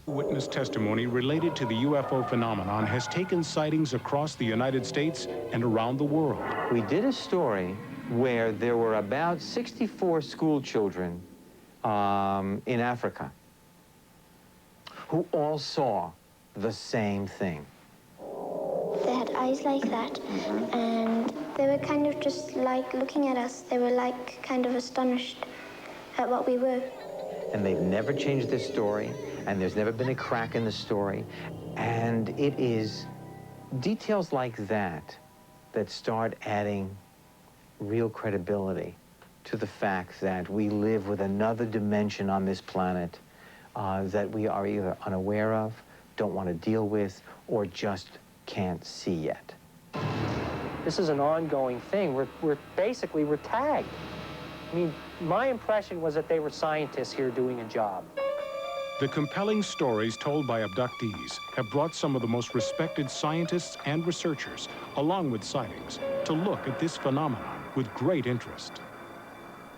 Witness testimony related to the UFO phenomenon has taken sightings across the United States and around the world. We did a story where there were about 64 school children in Africa who all saw the same thing. They had eyes like that, and they were kind of just like looking at us. They were like kind of astonished at what we were. And they've never changed their story, and there's never been a crack in the story. And it is details like that that start adding real credibility to the fact that we live with another dimension on this planet that we are either unaware of, don't want to deal with, or just can't see yet. This is an ongoing thing. We're tagged. I mean, my impression was that they were scientists here doing a job. The compelling stories told by abductees have brought some of the most respected scientists and researchers, along with sightings, to look at this phenomenon with great interest.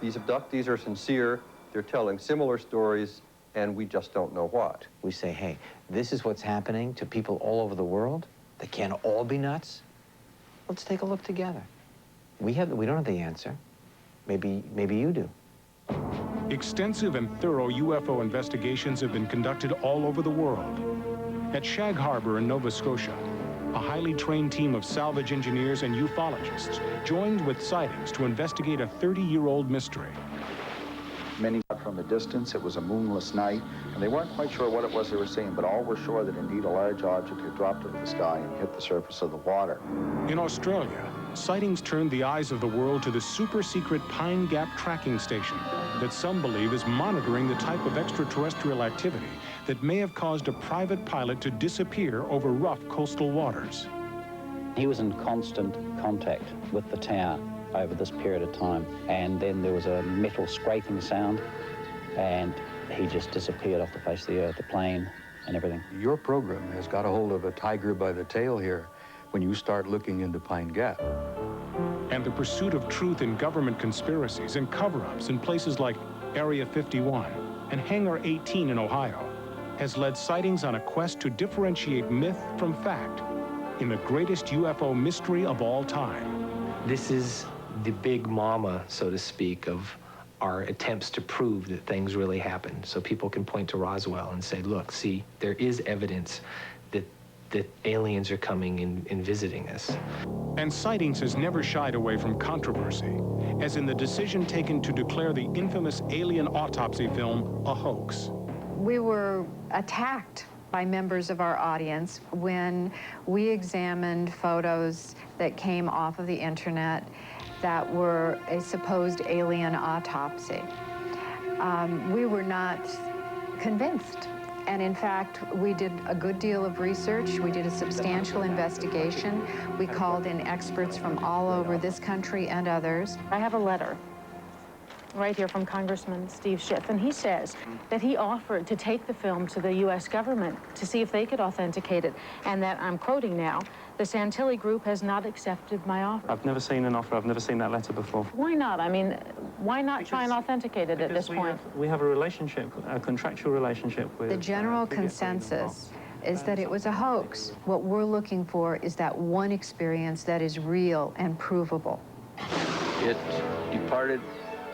These abductees are sincere, they're telling similar stories, and we just don't know what. We say, hey, this is what's happening to people all over the world. They can't all be nuts. Let's take a look together. We don't have the answer. Maybe you do. Extensive and thorough UFO investigations have been conducted all over the world. At Shag Harbor in Nova Scotia, a highly trained team of salvage engineers and ufologists joined with sightings to investigate a 30-year-old mystery. Many from a distance. It was a moonless night, and they weren't quite sure what it was they were seeing, but all were sure that indeed a large object had dropped out of the sky and hit the surface of the water. In Australia, sightings turned the eyes of the world to the super-secret Pine Gap tracking station that some believe is monitoring the type of extraterrestrial activity that may have caused a private pilot to disappear over rough coastal waters. He was in constant contact with the tower over this period of time, and then there was a metal scraping sound, and he just disappeared off the face of the earth, the plane and everything. Your program has got a hold of a tiger by the tail here when you start looking into Pine Gap. And the pursuit of truth in government conspiracies and cover-ups in places like Area 51 and Hangar 18 in Ohio has led sightings on a quest to differentiate myth from fact in the greatest UFO mystery of all time. This is the big mama, so to speak, of our attempts to prove that things really happened. So people can point to Roswell and say, look, see, there is evidence that aliens are coming and visiting us. And Sightings has never shied away from controversy, as in the decision taken to declare the infamous alien autopsy film a hoax. We were attacked by members of our audience when we examined photos that came off of the internet that were a supposed alien autopsy. We were not convinced. And in fact, we did a good deal of research. We did a substantial investigation. We called in experts from all over this country and others. I have a letter right here from Congressman Steve Schiff, and he says that he offered to take the film to the U.S. government to see if they could authenticate it, and that, I'm quoting now, the Santilli Group has not accepted my offer. I've never seen an offer. I've never seen that letter before. Why not? I mean, why not try and authenticate it at this point? We have a relationship, a contractual relationship with... The general consensus is that it was a hoax. What we're looking for is that one experience that is real and provable. It departed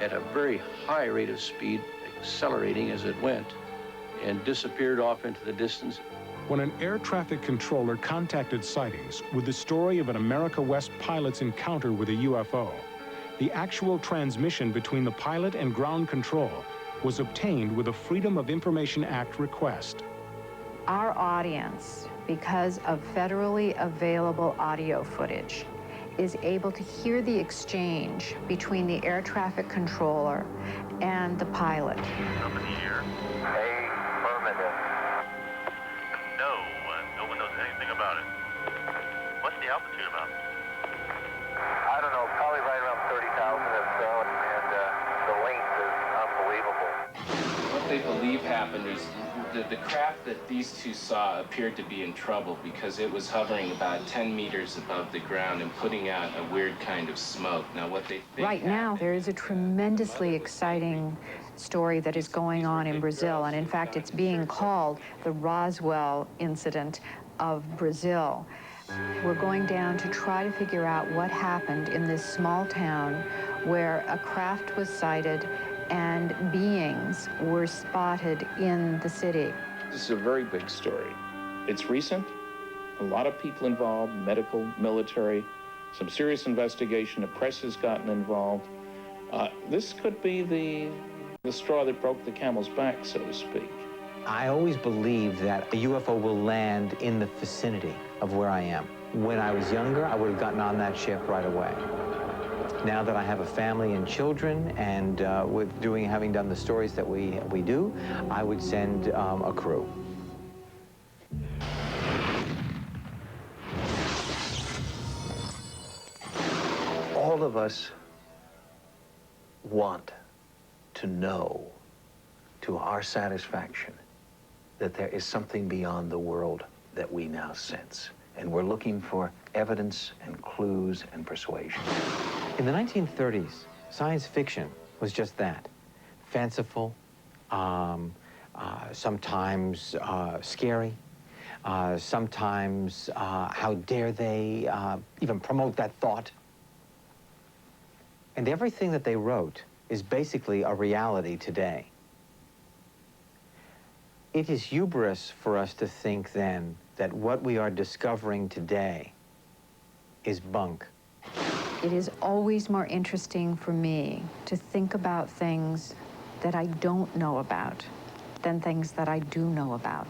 at a very high rate of speed, accelerating as it went, and disappeared off into the distance. When an air traffic controller contacted Sightings with the story of an America West pilot's encounter with a UFO, the actual transmission between the pilot and ground control was obtained with a Freedom of Information Act request. Our audience, because of federally available audio footage, is able to hear the exchange between the air traffic controller and the pilot. Up in the air. Affirmative. No one knows anything about it. What's the altitude about? I don't know, probably right around 30,000 or so, and the length is unbelievable. What they believe happened is the craft that these two saw appeared to be in trouble because it was hovering about 10 meters above the ground and putting out a weird kind of smoke. Now, what they think right now, there is a tremendously exciting story that is going on in Brazil. And in fact, it's being called the Roswell incident of Brazil. We're going down to try to figure out what happened in this small town where a craft was sighted and beings were spotted in the city. This is a very big story. It's recent, a lot of people involved, medical, military, some serious investigation, the press has gotten involved. This could be the straw that broke the camel's back, so to speak. I always believed that a UFO will land in the vicinity of where I am. When I was younger, I would have gotten on that ship right away. Now that I have a family and children, and having done the stories that we do, I would send a crew. All of us want to know, to our satisfaction, that there is something beyond the world that we now sense. And we're looking for evidence and clues and persuasion. In the 1930s, science fiction was just that. Fanciful, sometimes scary, sometimes how dare they even promote that thought. And everything that they wrote is basically a reality today. It is hubris for us to think then that what we are discovering today is bunk. It is always more interesting for me to think about things that I don't know about than things that I do know about.